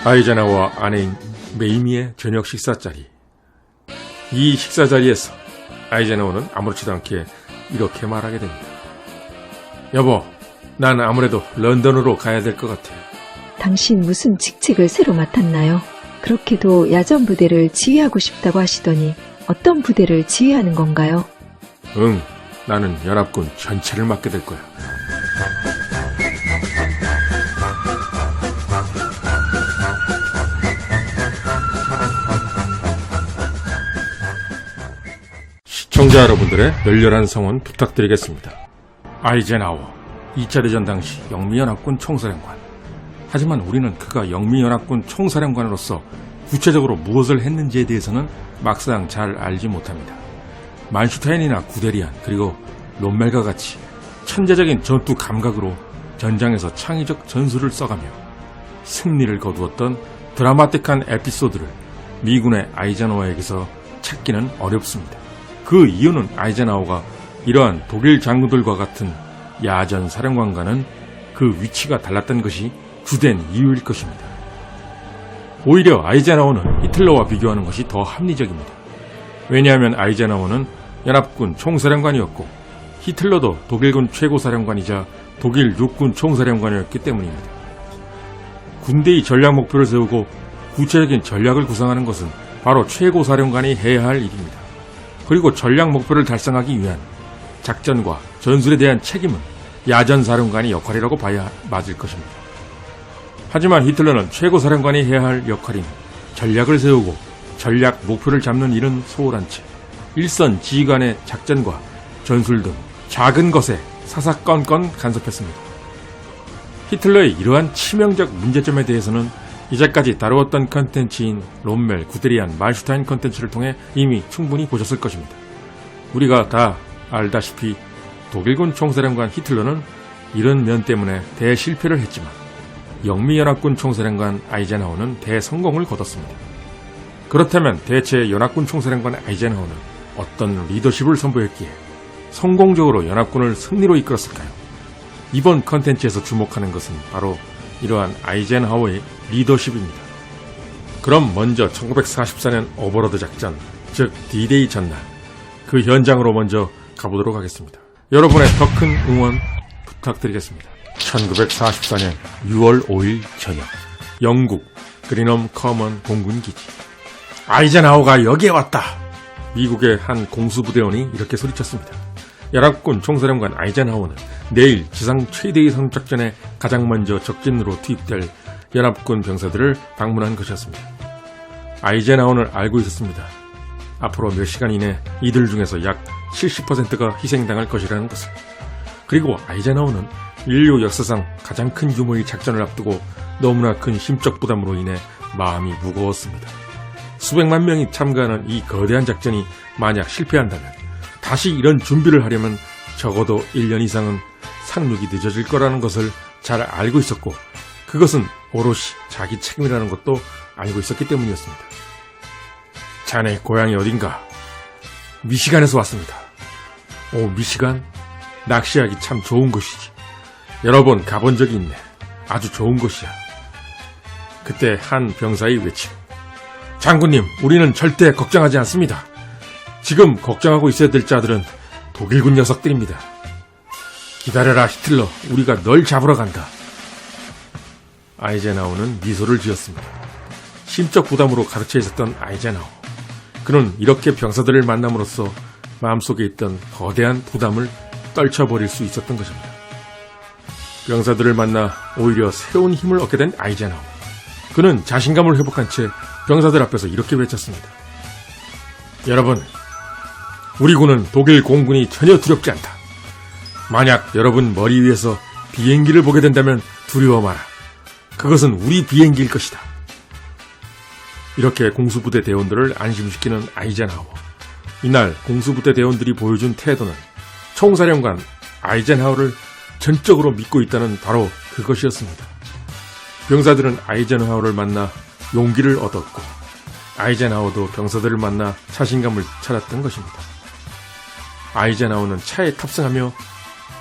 아이젠하워와 아내인 메이미의 저녁 식사 자리. 이 식사 자리에서 아이젠하워는 아무렇지도 않게 이렇게 말하게 됩니다. 여보, 난 아무래도 런던으로 가야 될 것 같아. 당신 무슨 직책을 새로 맡았나요? 그렇게도 야전 부대를 지휘하고 싶다고 하시더니 어떤 부대를 지휘하는 건가요? 응, 나는 연합군 전체를 맡게 될 거야. 시청자 여러분들의 열렬한 성원 부탁드리겠습니다. 아이젠하워, 2차 대전 당시 영미연합군 총사령관. 하지만 우리는 그가 영미연합군 총사령관으로서 구체적으로 무엇을 했는지에 대해서는 막상 잘 알지 못합니다. 만슈타인이나 구데리안 그리고 롬멜과 같이 천재적인 전투 감각으로 전장에서 창의적 전술을 써가며 승리를 거두었던 드라마틱한 에피소드를 미군의 아이젠하워에게서 찾기는 어렵습니다. 그 이유는 아이젠하워가 이러한 독일 장군들과 같은 야전 사령관과는 그 위치가 달랐던 것이 주된 이유일 것입니다. 오히려 아이젠하워는 히틀러와 비교하는 것이 더 합리적입니다. 왜냐하면 아이젠하워는 연합군 총사령관이었고 히틀러도 독일군 최고사령관이자 독일 육군 총사령관이었기 때문입니다. 군대의 전략 목표를 세우고 구체적인 전략을 구상하는 것은 바로 최고사령관이 해야 할 일입니다. 그리고 전략 목표를 달성하기 위한 작전과 전술에 대한 책임은 야전사령관의 역할이라고 봐야 맞을 것입니다. 하지만 히틀러는 최고사령관이 해야 할 역할인 전략을 세우고 전략 목표를 잡는 일은 소홀한 채 일선 지휘관의 작전과 전술 등 작은 것에 사사건건 간섭했습니다. 히틀러의 이러한 치명적 문제점에 대해서는 이제까지 다루었던 컨텐츠인 롬멜, 구데리안, 만슈타인 컨텐츠를 통해 이미 충분히 보셨을 것입니다. 우리가 다 알다시피 독일군 총사령관 히틀러는 이런 면 때문에 대실패를 했지만 영미연합군 총사령관 아이젠하워는 대성공을 거뒀습니다. 그렇다면 대체 연합군 총사령관 아이젠하워는 어떤 리더십을 선보였기에 성공적으로 연합군을 승리로 이끌었을까요? 이번 컨텐츠에서 주목하는 것은 바로 이러한 아이젠하워의 리더십입니다. 그럼 먼저 1944년 오버로드 작전, 즉 D-Day 전날 그 현장으로 먼저 가보도록 하겠습니다. 여러분의 더 큰 응원 부탁드리겠습니다. 1944년 6월 5일 저녁, 영국 그린엄 커먼 공군기지. 아이젠하워가 여기에 왔다! 미국의 한 공수부대원이 이렇게 소리쳤습니다. 연합군 총사령관 아이젠하워는 내일 지상 최대의 상륙작전에 가장 먼저 적진으로 투입될 연합군 병사들을 방문한 것이었습니다. 아이젠하워는 알고 있었습니다. 앞으로 몇 시간 이내 이들 중에서 약 70%가 희생당할 것이라는 것을. 그리고 아이젠하워는 인류 역사상 가장 큰 규모의 작전을 앞두고 너무나 큰 심적 부담으로 인해 마음이 무거웠습니다. 수백만 명이 참가하는 이 거대한 작전이 만약 실패한다면 다시 이런 준비를 하려면 적어도 1년 이상은 상륙이 늦어질 거라는 것을 잘 알고 있었고 그것은 오롯이 자기 책임이라는 것도 알고 있었기 때문이었습니다. 자네 고향이 어딘가? 미시간에서 왔습니다. 오, 미시간? 낚시하기 참 좋은 곳이지. 여러 번 가본 적이 있네. 아주 좋은 곳이야. 그때 한 병사의 외침. 장군님, 우리는 절대 걱정하지 않습니다. 지금 걱정하고 있어야 될 자들은 독일군 녀석들입니다. 기다려라, 히틀러. 우리가 널 잡으러 간다. 아이젠하워는 미소를 지었습니다. 심적 부담으로 가득 차 있었던 아이젠하워. 그는 이렇게 병사들을 만남으로써 마음속에 있던 거대한 부담을 떨쳐버릴 수 있었던 것입니다. 병사들을 만나 오히려 새로운 힘을 얻게 된 아이젠하워. 그는 자신감을 회복한 채 병사들 앞에서 이렇게 외쳤습니다. 여러분, 우리 군은 독일 공군이 전혀 두렵지 않다. 만약 여러분 머리 위에서 비행기를 보게 된다면 두려워 마라. 그것은 우리 비행기일 것이다. 이렇게 공수부대 대원들을 안심시키는 아이젠하워. 이날 공수부대 대원들이 보여준 태도는 총사령관 아이젠하워를 전적으로 믿고 있다는 바로 그것이었습니다. 병사들은 아이젠하워를 만나 용기를 얻었고 아이젠하워도 병사들을 만나 자신감을 찾았던 것입니다. 아이젠하워는 차에 탑승하며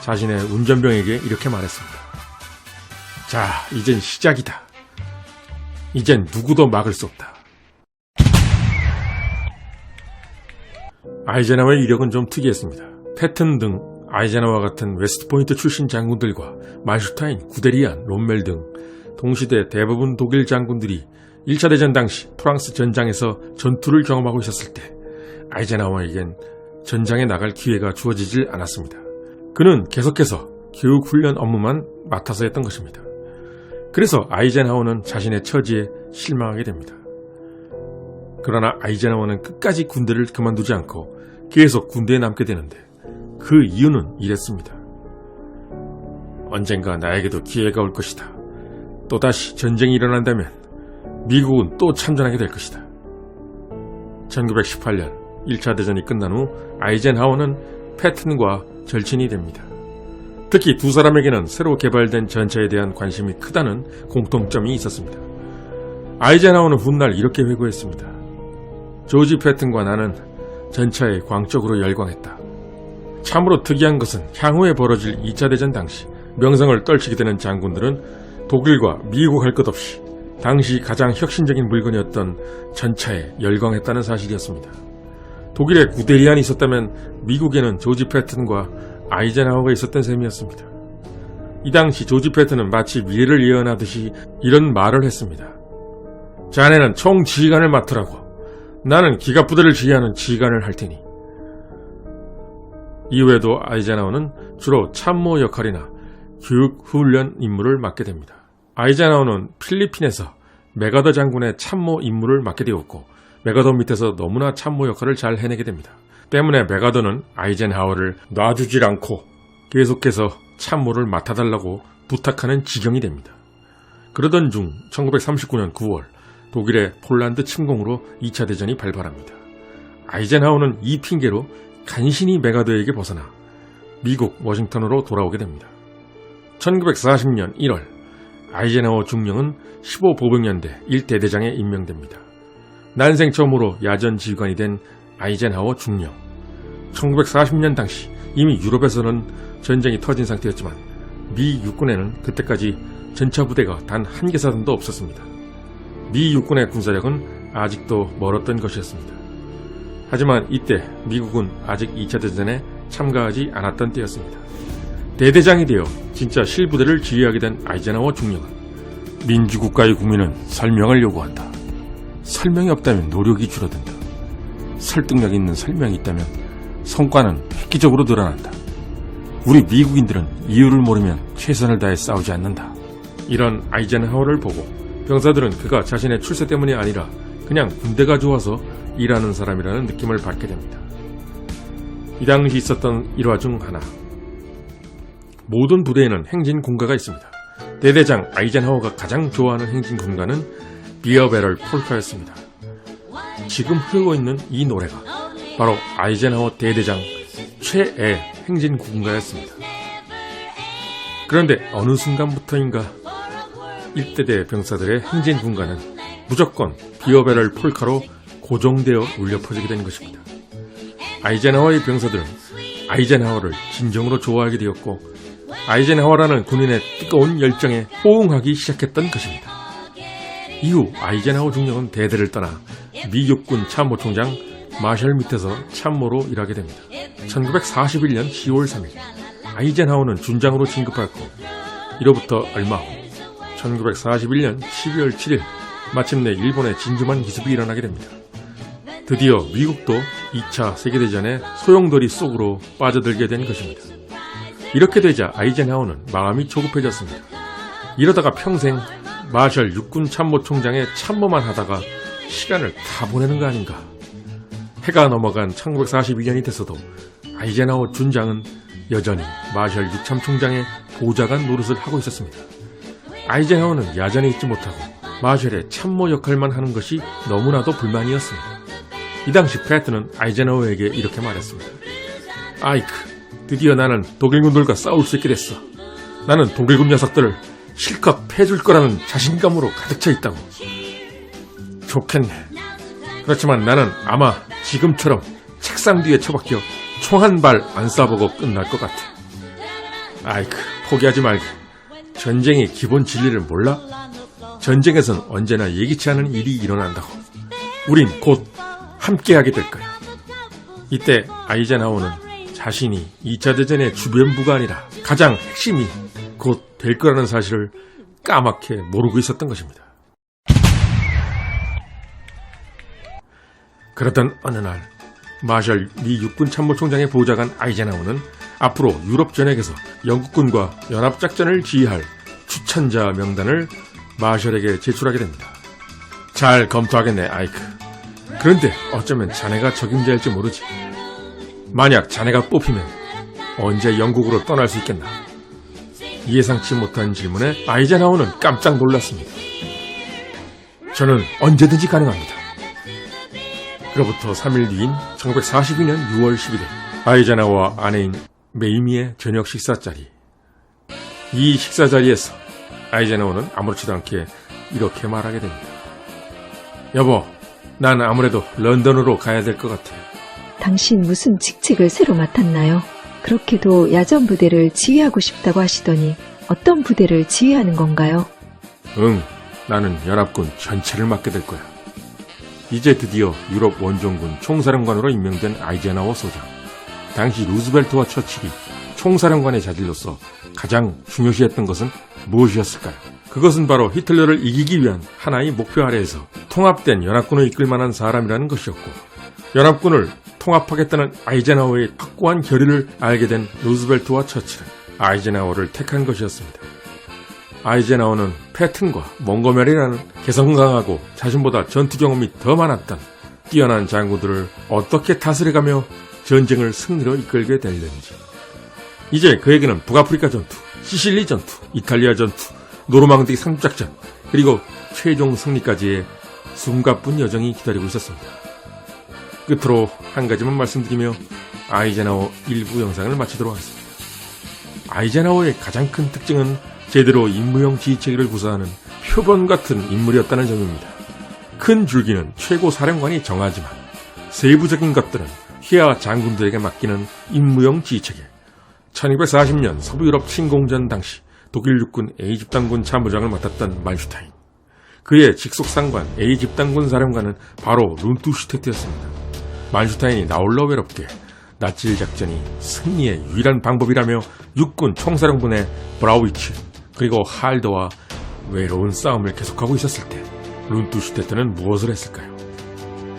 자신의 운전병에게 이렇게 말했습니다. 자, 이젠 시작이다. 이젠 누구도 막을 수 없다. 아이젠하워의 이력은 좀 특이했습니다. 패튼 등 아이젠하워 같은 웨스트포인트 출신 장군들과 말슈타인, 구데리안, 롬멜 등 동시대 대부분 독일 장군들이 1차 대전 당시 프랑스 전장에서 전투를 경험하고 있었을 때 아이젠하워에겐 전장에 나갈 기회가 주어지질 않았습니다. 그는 계속해서 교육훈련 업무만 맡아서 했던 것입니다. 그래서 아이젠하워는 자신의 처지에 실망하게 됩니다. 그러나 아이젠하워는 끝까지 군대를 그만두지 않고 계속 군대에 남게 되는데 그 이유는 이랬습니다. 언젠가 나에게도 기회가 올 것이다. 또다시 전쟁이 일어난다면 미국은 또 참전하게 될 것이다. 1918년 1차 대전이 끝난 후 아이젠하워는 패튼과 절친이 됩니다. 특히 두 사람에게는 새로 개발된 전차에 대한 관심이 크다는 공통점이 있었습니다. 아이젠하워는 훗날 이렇게 회고했습니다. 조지 패튼과 나는 전차에 광적으로 열광했다. 참으로 특이한 것은 향후에 벌어질 2차 대전 당시 명성을 떨치게 되는 장군들은 독일과 미국 할 것 없이 당시 가장 혁신적인 물건이었던 전차에 열광했다는 사실이었습니다. 독일에 구데리안이 있었다면 미국에는 조지 패튼과 아이젠하워가 있었던 셈이었습니다. 이 당시 조지 패튼은 마치 미래를 예언하듯이 이런 말을 했습니다. 자네는 총 지휘관을 맡으라고. 나는 기갑부대를 지휘하는 지휘관을 할 테니. 이후에도 아이젠하워는 주로 참모 역할이나 교육 훈련 임무를 맡게 됩니다. 아이젠하워는 필리핀에서 메가더 장군의 참모 임무를 맡게 되었고 메가더 밑에서 너무나 참모 역할을 잘 해내게 됩니다. 때문에 메가더는 아이젠하워를 놔주질 않고 계속해서 참모를 맡아달라고 부탁하는 지경이 됩니다. 그러던 중 1939년 9월 독일의 폴란드 침공으로 2차 대전이 발발합니다. 아이젠하워는 이 핑계로 간신히 메가더에게 벗어나 미국 워싱턴으로 돌아오게 됩니다. 1940년 1월 아이젠하워 중령은 15보병연대 1대대장에 임명됩니다. 난생 처음으로 야전 지휘관이 된 아이젠하워 중령. 1940년 당시 이미 유럽에서는 전쟁이 터진 상태였지만 미 육군에는 그때까지 전차 부대가 단 한 개사단도 없었습니다. 미 육군의 군사력은 아직도 멀었던 것이었습니다. 하지만 이때 미국은 아직 2차 대전에 참가하지 않았던 때였습니다. 대대장이 되어 진짜 실부대를 지휘하게 된 아이젠하워 중령은 민주국가의 국민은 설명을 요구한다. 설명이 없다면 노력이 줄어든다. 설득력 있는 설명이 있다면 성과는 획기적으로 드러난다. 우리 미국인들은 이유를 모르면 최선을 다해 싸우지 않는다. 이런 아이젠하워를 보고 병사들은 그가 자신의 출세 때문이 아니라 그냥 군대가 좋아서 일하는 사람이라는 느낌을 받게 됩니다. 이 당시 있었던 일화 중 하나. 모든 부대에는 행진군가가 있습니다. 대대장 아이젠하워가 가장 좋아하는 행진군가는 비어베럴 폴카였습니다. 지금 흐르고 있는 이 노래가 바로 아이젠하워 대대장 최애 행진군가였습니다. 그런데 어느 순간부터인가 1대대 병사들의 행진군가는 무조건 비어베럴 폴카로 고정되어 울려 퍼지게 된 것입니다. 아이젠하워의 병사들은 아이젠하워를 진정으로 좋아하게 되었고 아이젠하워라는 군인의 뜨거운 열정에 호응하기 시작했던 것입니다. 이후 아이젠하워 중령은 대대를 떠나 미 육군 참모총장 마셜 밑에서 참모로 일하게 됩니다. 1941년 10월 3일 아이젠하워는 준장으로 진급하였고 이로부터 얼마 후 1941년 12월 7일 마침내 일본의 진주만 기습이 일어나게 됩니다. 드디어 미국도 2차 세계대전의 소용돌이 속으로 빠져들게 된 것입니다. 이렇게 되자 아이젠하워는 마음이 조급해졌습니다. 이러다가 평생 마셜 육군 참모총장의 참모만 하다가 시간을 다 보내는 거 아닌가. 해가 넘어간 1942년이 돼서도 아이젠하워 준장은 여전히 마셜 육참총장의 보좌관 노릇을 하고 있었습니다. 아이젠하워는 야전에 있지 못하고 마셜의 참모 역할만 하는 것이 너무나도 불만이었습니다. 이 당시 패튼은 아이젠하워에게 이렇게 말했습니다. 아이크, 드디어 나는 독일군들과 싸울 수 있게 됐어. 나는 독일군 녀석들을 실컷 패줄 거라는 자신감으로 가득 차 있다고. 좋겠네. 그렇지만 나는 아마 지금처럼 책상 뒤에 처박혀 총 한 발 안 쏴보고 끝날 것 같아. 아이크, 포기하지 말고. 전쟁의 기본 진리를 몰라? 전쟁에선 언제나 예기치 않은 일이 일어난다고. 우린 곧 함께하게 될 거야. 이때 아이젠하워는 자신이 2차 대전의 주변부가 아니라 가장 핵심이 곧 될 거라는 사실을 까맣게 모르고 있었던 것입니다. 그러던 어느 날 마셜 미 육군 참모총장의 보좌관 아이젠하워는 앞으로 유럽 전역에서 영국군과 연합작전을 지휘할 추천자 명단을 마셜에게 제출하게 됩니다. 잘 검토하겠네, 아이크. 그런데 어쩌면 자네가 적임자일지 모르지. 만약 자네가 뽑히면 언제 영국으로 떠날 수 있겠나? 예상치 못한 질문에 아이젠하워는 깜짝 놀랐습니다. 저는 언제든지 가능합니다. 그로부터 3일 뒤인 1942년 6월 11일 아이젠하워와 아내인 메이미의 저녁 식사 자리. 이 식사 자리에서 아이젠하워는 아무렇지도 않게 이렇게 말하게 됩니다. 여보, 난 아무래도 런던으로 가야 될 것 같아. 당신 무슨 직책을 새로 맡았나요? 그렇게도 야전 부대를 지휘하고 싶다고 하시더니 어떤 부대를 지휘하는 건가요? 응, 나는 연합군 전체를 맡게 될 거야. 이제 드디어 유럽 원정군 총사령관으로 임명된 아이젠하워 소장. 당시 루즈벨트와 처칠이 총사령관의 자질로서 가장 중요시했던 것은 무엇이었을까요? 그것은 바로 히틀러를 이기기 위한 하나의 목표 아래에서 통합된 연합군을 이끌 만한 사람이라는 것이었고, 연합군을 통합하겠다는 아이젠하워의 확고한 결의를 알게 된 루즈벨트와 처칠은 아이젠하워를 택한 것이었습니다. 아이젠하워는 패튼과 몽고메리라는 개성 강하고 자신보다 전투 경험이 더 많았던 뛰어난 장군들을 어떻게 다스려가며 전쟁을 승리로 이끌게 될는지. 이제 그에게는 북아프리카 전투, 시실리 전투, 이탈리아 전투, 노르망디 상륙작전, 그리고 최종 승리까지의 숨가쁜 여정이 기다리고 있었습니다. 끝으로 한 가지만 말씀드리며 아이젠하워 일부 영상을 마치도록 하겠습니다. 아이젠하워의 가장 큰 특징은 제대로 임무용 지휘체계를 구사하는 표본 같은 인물이었다는 점입니다. 큰 줄기는 최고 사령관이 정하지만 세부적인 것들은 휘하 장군들에게 맡기는 임무용 지휘체계. 1240년 서부 유럽 침공전 당시 독일 육군 A집단군 참모장을 맡았던 만슈타인. 그의 직속 상관 A집단군 사령관은 바로 룬투슈테트였습니다. 만슈타인이 나홀로 외롭게 나치 작전이 승리의 유일한 방법이라며 육군 총사령부의 브라우이츠 그리고 할더와 외로운 싸움을 계속하고 있었을 때 룬투슈테트는 무엇을 했을까요?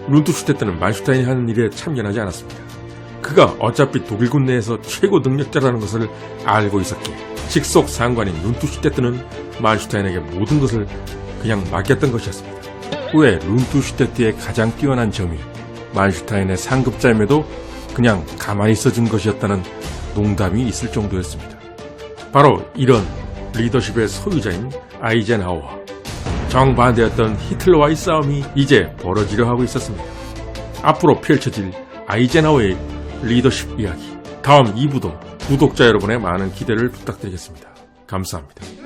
룬투슈테트는 만슈타인이 하는 일에 참견하지 않았습니다. 그가 어차피 독일군 내에서 최고 능력자라는 것을 알고 있었기에 직속 상관인 룬투슈테트는 만슈타인에게 모든 것을 그냥 맡겼던 것이었습니다. 후에 룬투슈테트의 가장 뛰어난 점이 만슈타인의 상급자임에도 그냥 가만히 있어준 것이었다는 농담이 있을 정도였습니다. 바로 이런 리더십의 소유자인 아이젠하워와 정반대였던 히틀러와의 싸움이 이제 벌어지려 하고 있었습니다. 앞으로 펼쳐질 아이젠하워의 리더십 이야기, 다음 2부도 구독자 여러분의 많은 기대를 부탁드리겠습니다. 감사합니다.